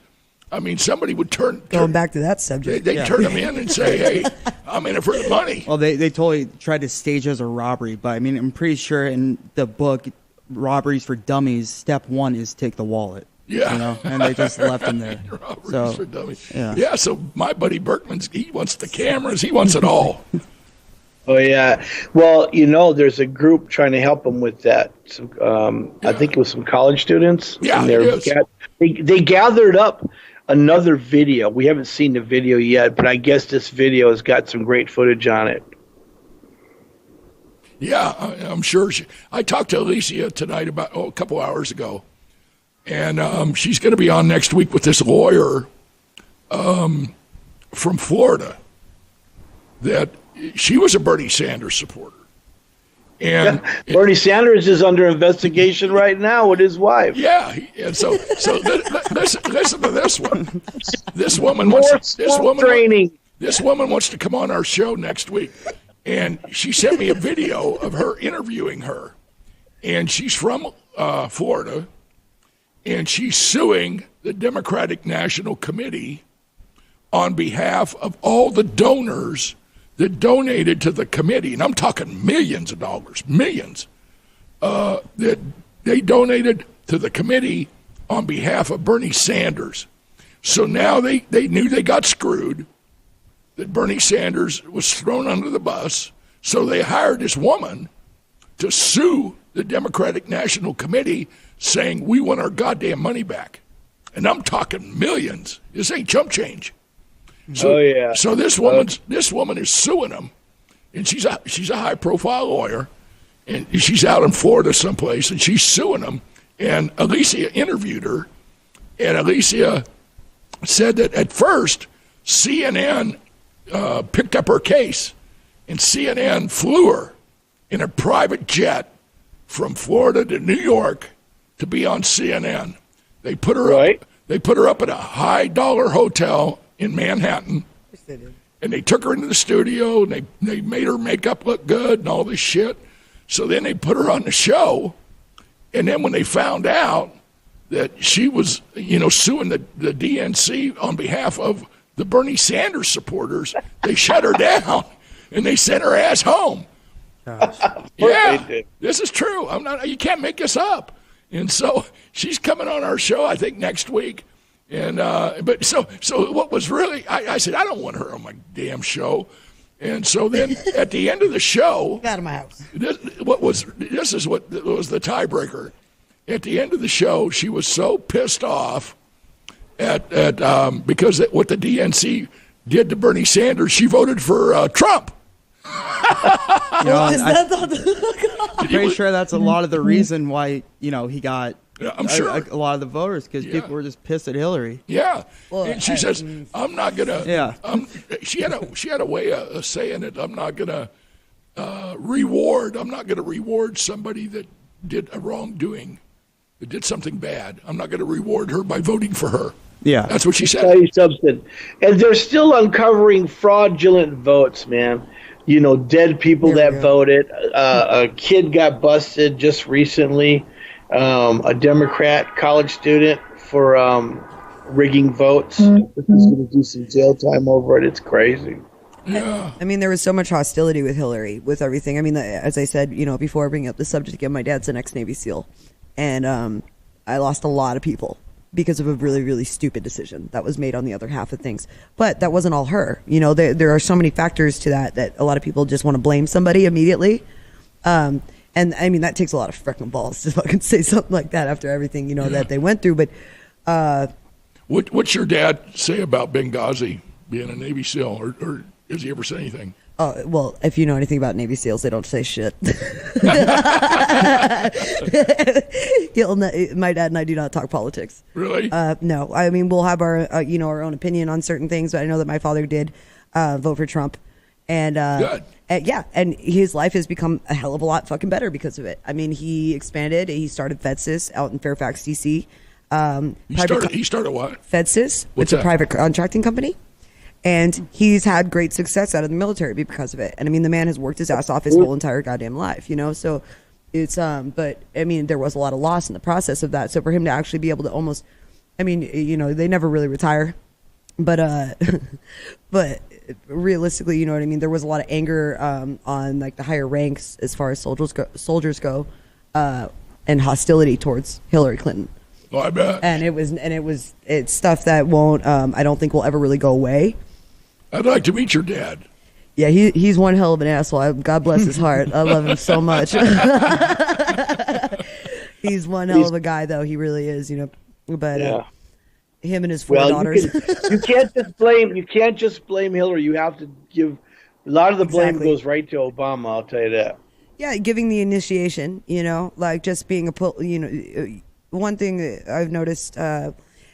I mean, somebody would Going back to that subject. They'd turn them in and say, hey, I'm in it for the money. Well, they totally tried to stage it as a robbery, but I mean, I'm pretty sure in the book, Robberies for Dummies, step 1 is take the wallet. Yeah. You know, and they just left him there. Robberies for dummies. Yeah. Yeah, so my buddy Berkman's, he wants the cameras, he wants it all. Oh yeah, well, you know, there's a group trying to help them with that. So, I think it was some college students. Yeah, and it is. they gathered up another video. We haven't seen the video yet, but I guess this video has got some great footage on it. Yeah, I'm sure. I talked to Alicia tonight about a couple hours ago, and she's going to be on next week with this lawyer from Florida that she was a Bernie Sanders supporter. And Bernie Sanders is under investigation right now with his wife. Yeah, and so listen to this one. This woman wants to come on our show next week, and she sent me a video of her interviewing her, and she's from Florida, and she's suing the Democratic National Committee on behalf of all the donors that donated to the committee, and I'm talking millions of dollars, millions, that they donated to the committee on behalf of Bernie Sanders. So now they knew they got screwed, that Bernie Sanders was thrown under the bus, so they hired this woman to sue the Democratic National Committee saying, we want our goddamn money back. And I'm talking millions. This ain't chump change. So, So this woman is suing them, and she's a high profile lawyer, and she's out in Florida someplace, and she's suing them. And Alicia interviewed her, and Alicia said that at first CNN picked up her case, and CNN flew her in a private jet from Florida to New York to be on CNN. They put her up. They put her up at a high dollar hotel in Manhattan, and they took her into the studio, and they made her makeup look good and all this shit. So then they put her on the show, and then when they found out that she was, suing the DNC on behalf of the Bernie Sanders supporters, they shut her down, and they sent her ass home. Yeah, this is true. You can't make this up. And so she's coming on our show, I think, next week. And but so what was really, I said, I don't want her on my damn show. And so then at the end of the show, Get out of my house. This is what was the tiebreaker. At the end of the show, she was so pissed off at because what the DNC did to Bernie Sanders, she voted for Trump. I'm pretty sure that's a lot of the reason why he got. Yeah, I'm sure a lot of the voters, because people were just pissed at Hillary. Yeah, and she says, "I'm not gonna." Yeah, she had a way of saying it. I'm not gonna reward. I'm not gonna reward somebody that did a wrongdoing, that did something bad. I'm not gonna reward her by voting for her. Yeah, that's what she said. Tell you something, and they're still uncovering fraudulent votes, man. Dead people that voted. A kid got busted just recently. A Democrat college student for rigging votes. He's going to do some jail time over it. It's crazy. Yeah. I mean, there was so much hostility with Hillary, with everything. I mean, as I said, before bringing up the subject again, my dad's an ex-Navy SEAL. And I lost a lot of people because of a really, really stupid decision that was made on the other half of things. But that wasn't all her. There are so many factors to that a lot of people just want to blame somebody immediately. And I mean, that takes a lot of freaking balls to fucking say something like that after everything, that they went through. But what's your dad say about Benghazi being a Navy SEAL, or has he ever said anything? Well, if you know anything about Navy SEALs, they don't say shit. My dad and I do not talk politics. Really? No. I mean, we'll have our our own opinion on certain things. But I know that my father did vote for Trump, and good. And his life has become a hell of a lot fucking better because of it. I mean, he expanded. He started FedSys out in Fairfax, D.C. He started what? FedSys. What's It's a that? private contracting company. And he's had great success out of the military because of it. And I mean, the man has worked his ass off his whole entire goddamn life, you know? So it's, but I mean, there was a lot of loss in the process of that. So for him to actually be able to almost, I mean, you know, they never really retire, but, but realistically, you know what I mean? There was a lot of anger, on like the higher ranks as far as soldiers go, and hostility towards Hillary Clinton. Oh, I bet. And it's stuff that won't, I don't think will ever really go away. I'd like to meet your dad. Yeah, he's one hell of an asshole. God bless his heart. I love him so much. He's one hell of a guy, though. He really is, you know. But him and his four daughters. You can't just blame Hillary. You have to give a lot of the blame goes right to Obama. I'll tell you that. Yeah, giving the initiation, you know, like just being one thing that I've noticed.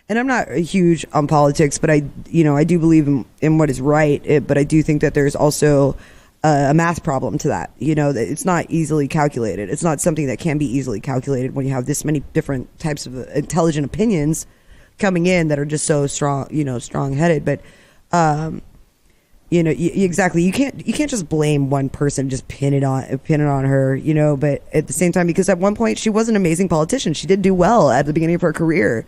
And I'm not huge on politics, but I do believe in what is right. But I do think that there's also a math problem to that. You know, that it's not easily calculated. It's not something that can be easily calculated when you have this many different types of intelligent opinions coming in that are just so strong, you know, strong-headed. But, you know, exactly. You can't just blame one person, just pin it on her, you know. But at the same time, because at one point she was an amazing politician. She did do well at the beginning of her career.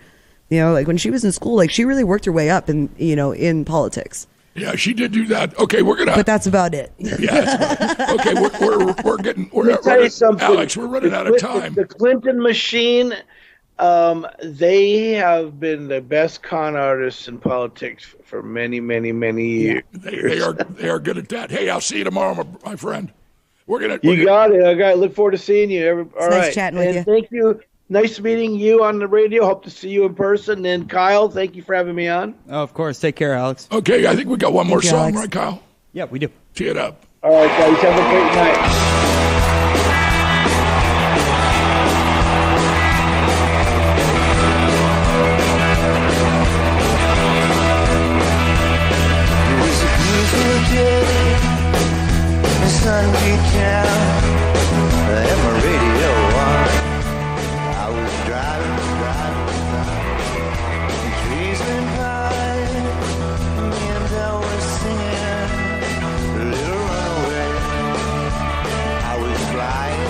You know, like when she was in school, like she really worked her way up in politics. Yeah, she did do that. Okay, but that's about it. Yeah, okay, we're getting. Let me tell you something, Alex, we're running out of time. The Clinton machine, they have been the best con artists in politics for many, many, many years. They are good at that. Hey, I'll see you tomorrow, my friend. You got it. I look forward to seeing you. All right, nice chatting with you. Thank you. Nice meeting you on the radio. Hope to see you in person. And Kyle, thank you for having me on. Oh, of course. Take care, Alex. Okay, I think we got one more song, Alex. right, Kyle? Yeah, we do. Tee it up. All right, guys. Have a great night. Sun beat down and my radio on. I was driving, the trees went by, and I was singing a little runaway. I was flying,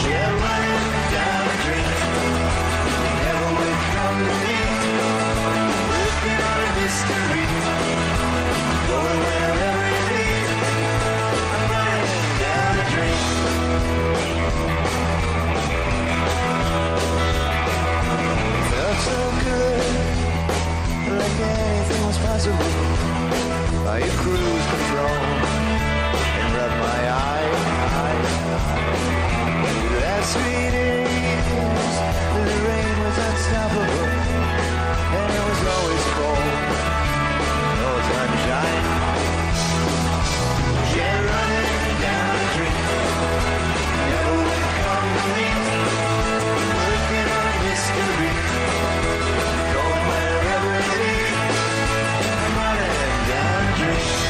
jet running down the street. Never would come to me, working on a mystery, going wherever it leads. I'm running down the street. Felt so good, like anything was possible. By your cruise control, and rubbed my eyes. That sweet ease, the rain was unstoppable, and it was always cold, no sunshine. Jet running down the street, never would come to me, working on a mystery, going wherever it leads. I'm running down the street.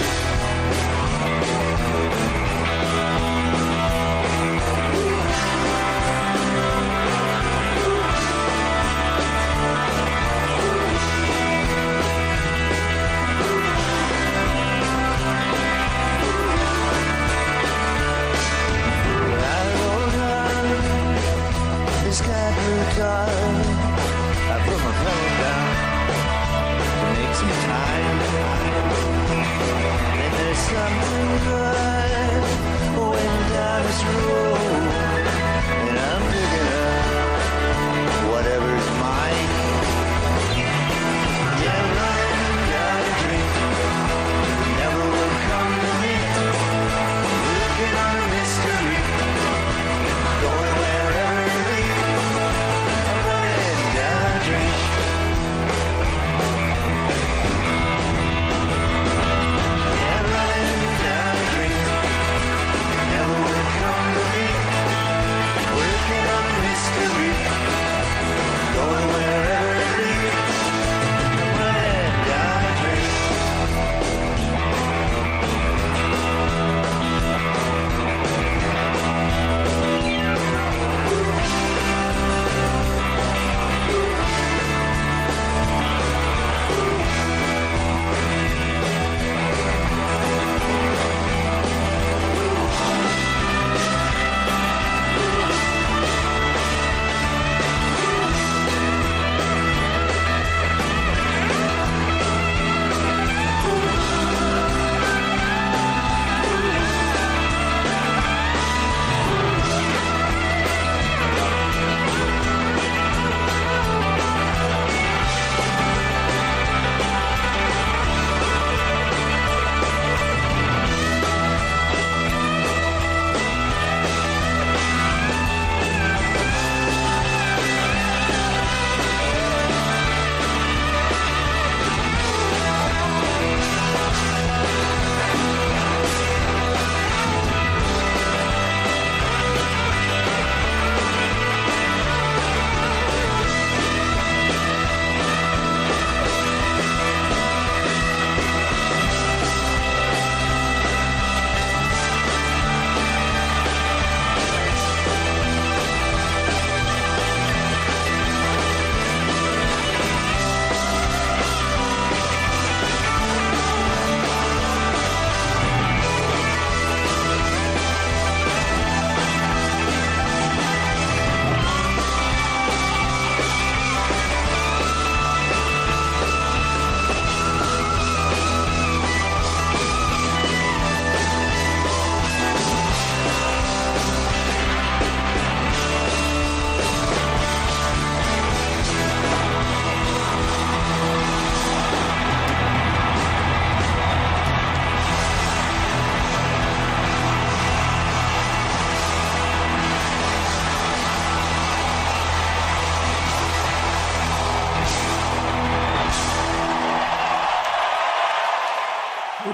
This sky grew dark. I put my pedal down to make some time. And there's something good going down this road, and I'm picking up whatever's mine. Yeah, running down the street, never will come to me, looking on a mystery, going wherever it leads. I'm running down the street. Yeah, running down the street, never will come to me,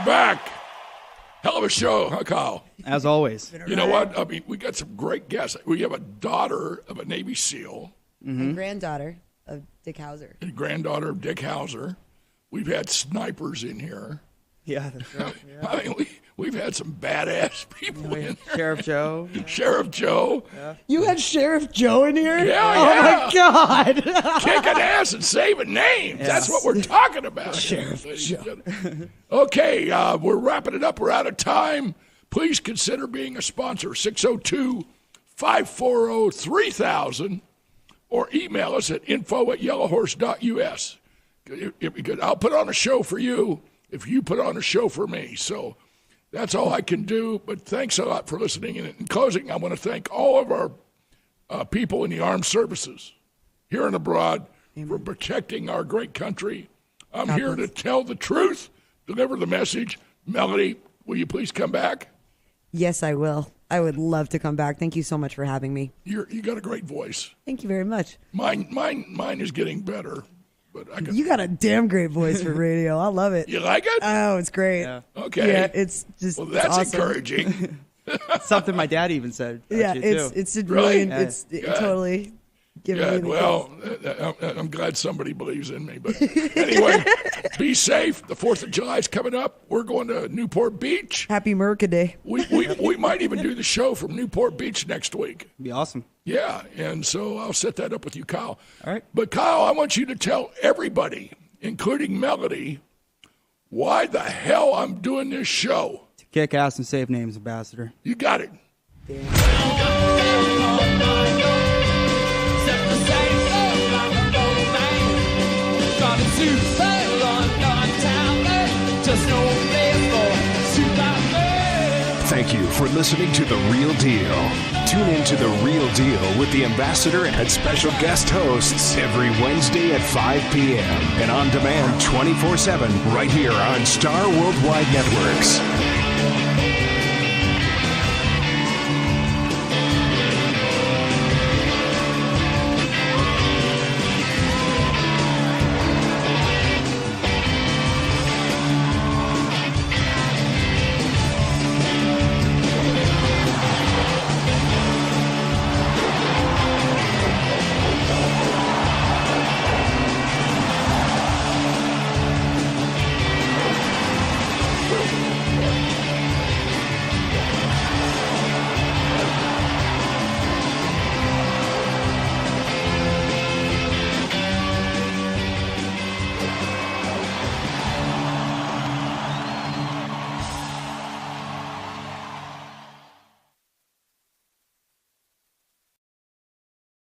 back. Hell of a show, huh, Kyle? As always. You know what? I mean, we got some great guests. We have a daughter of a Navy SEAL. And granddaughter of Dick Hauser. And granddaughter of Dick Hauser. We've had snipers in here. Yeah, that's right. Yeah. I mean, we've had some badass people in here. Sheriff Joe. Sheriff Joe. Yeah. You had Sheriff Joe in here? Yeah, oh my God. Kicking ass and saving names. That's what we're talking about. Sheriff Joe. Okay, we're wrapping it up. We're out of time. Please consider being a sponsor. 602-540-3000 or email us at info@yellowhorse.us. I'll put on a show for you if you put on a show for me. So that's all I can do. But thanks a lot for listening. And in closing, I want to thank all of our people in the armed services here and abroad for protecting our great country. I'm here to tell the truth, deliver the message. Melody, will you please come back? Yes, I will. I would love to come back. Thank you so much for having me. You got a great voice. Thank you very much. Mine is getting better. But you got a damn great voice for radio. I love it. You like it? Oh, it's great. Yeah. Okay. Yeah, it's just that's awesome. encouraging. Something my dad even said. Yeah, it's really, it's totally giving me Good. the Well, I'm glad somebody believes in me. But anyway, be safe. The 4th of July is coming up. We're going to Newport Beach. Happy America Day. We might even do the show from Newport Beach next week. Be awesome. Yeah, and so I'll set that up with you, Kyle. All right. But Kyle, I want you to tell everybody, including Melody, why the hell I'm doing this show. To kick ass and save names, Ambassador. You got it. Thank you for listening to The Real Deal. Tune in to The Real Deal with the Ambassador and special guest hosts every Wednesday at 5 p.m. and on demand 24/7 right here on Star Worldwide Networks.